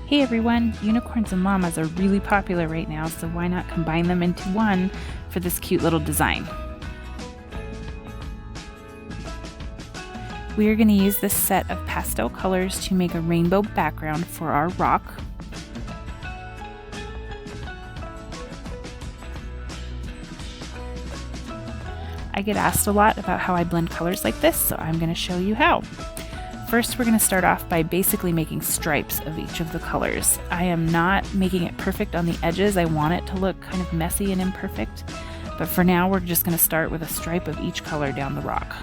Hey everyone, unicorns and llamas are really popular right now, so why not combine them into one for this cute little design? We are going to use this set of pastel colors to make a rainbow background for our rock. I get asked a lot about how I blend colors like this, so I'm going to show you how. First, we're going to start off by basically making stripes of each of the colors. I am not making it perfect on the edges. I want it to look kind of messy and imperfect, but for now we're just going to start with a stripe of each color down the rock.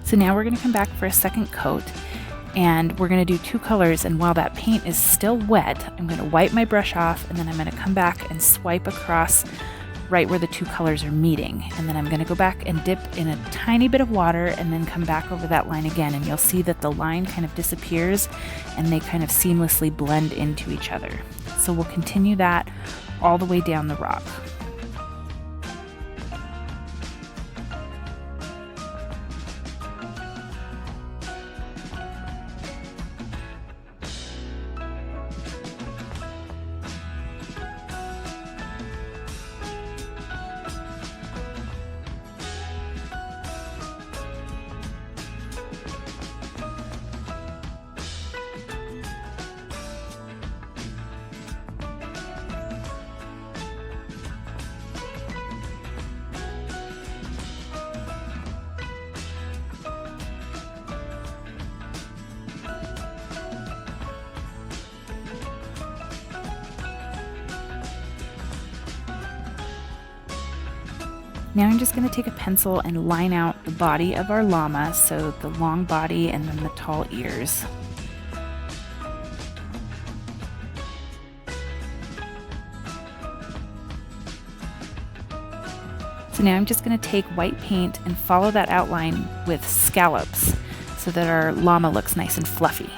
So now we're going to come back for a second coat, and we're going to do two colors, and while that paint is still wet, I'm going to wipe my brush off, and then I'm going to come back and swipe across right where the two colors are meeting. And then I'm going to go back and dip in a tiny bit of water and then come back over that line again, and you'll see that the line kind of disappears and they kind of seamlessly blend into each other. So we'll continue that all the way down the rock. Now I'm just going to take a pencil and line out the body of our llama, so the long body and then the tall ears. So now I'm just going to take white paint and follow that outline with scallops so that our llama looks nice and fluffy.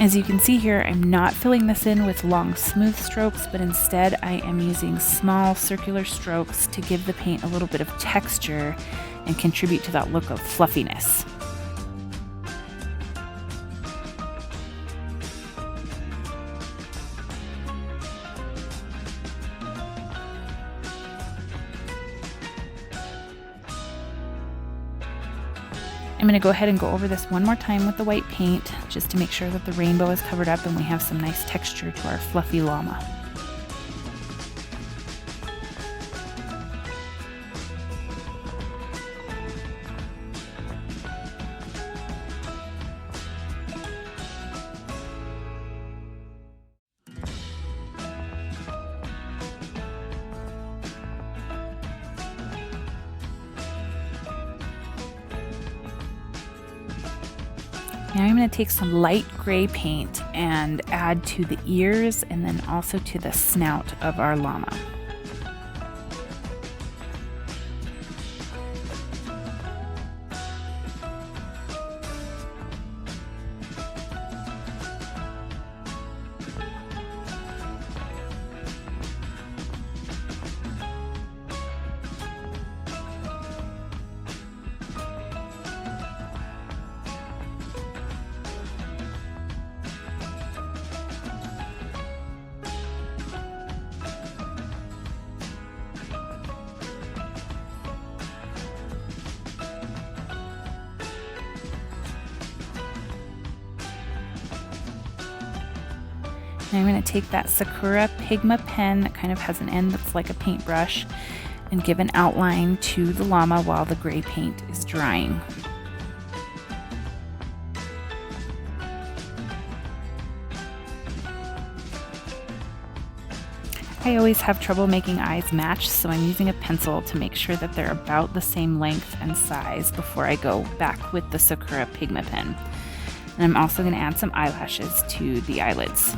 As you can see here, I'm not filling this in with long smooth strokes, but instead I am using small circular strokes to give the paint a little bit of texture and contribute to that look of fluffiness. I'm going to go ahead and go over this one more time with the white paint just to make sure that the rainbow is covered up and we have some nice texture to our fluffy llama. Now I'm going to take some light gray paint and add to the ears and then also to the snout of our llama. And I'm going to take that Sakura Pigma pen that kind of has an end that's like a paintbrush and give an outline to the llama while the gray paint is drying. I always have trouble making eyes match, so I'm using a pencil to make sure that they're about the same length and size before I go back with the Sakura Pigma pen. And I'm also going to add some eyelashes to the eyelids.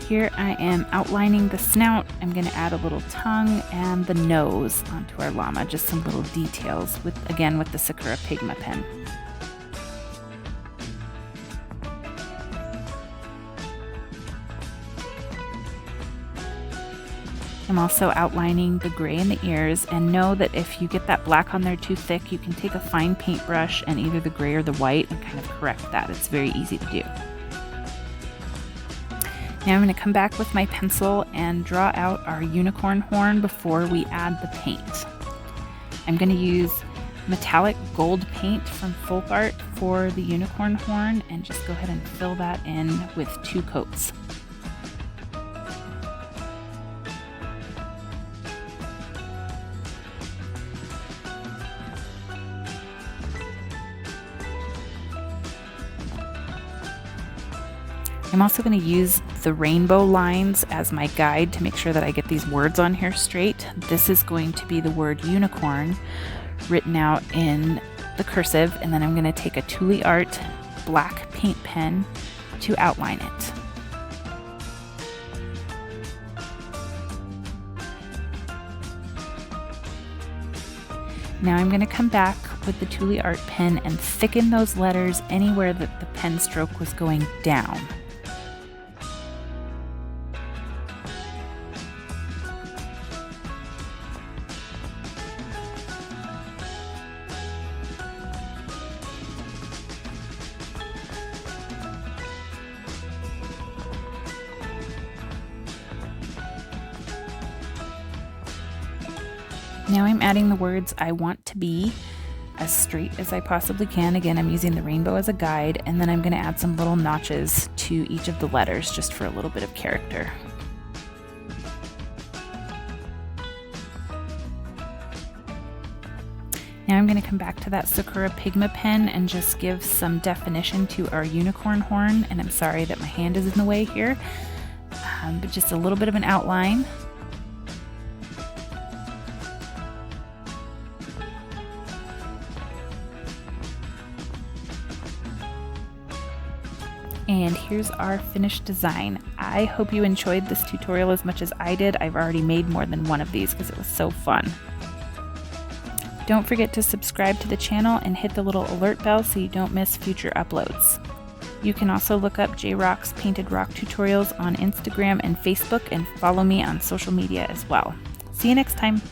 Here I am outlining the snout. I'm going to add a little tongue and the nose onto our llama, just some little details with the Sakura Pigma pen. I'm also outlining the gray in the ears, and know that if you get that black on there too thick, you can take a fine paintbrush and either the gray or the white and kind of correct that. It's very easy to do. Now I'm going to come back with my pencil and draw out our unicorn horn before we add the paint. I'm going to use metallic gold paint from Folk Art for the unicorn horn and just go ahead and fill that in with 2 coats. I'm also going to use the rainbow lines as my guide to make sure that I get these words on here straight. This is going to be the word unicorn written out in the cursive, and then I'm going to take a Tule Art black paint pen to outline it. Now I'm going to come back with the Tule Art pen and thicken those letters anywhere that the pen stroke was going down. Now I'm adding the words I want to be as straight as I possibly can. Again, I'm using the rainbow as a guide, and then I'm going to add some little notches to each of the letters just for a little bit of character. Now I'm going to come back to that Sakura Pigma pen and just give some definition to our unicorn horn, and I'm sorry that my hand is in the way here, but just a little bit of an outline. And here's our finished design. I hope you enjoyed this tutorial as much as I did. I've already made more than one of these because it was so fun. Don't forget to subscribe to the channel and hit the little alert bell so you don't miss future uploads. You can also look up J-Rock's Painted Rock tutorials on Instagram and Facebook and follow me on social media as well. See you next time!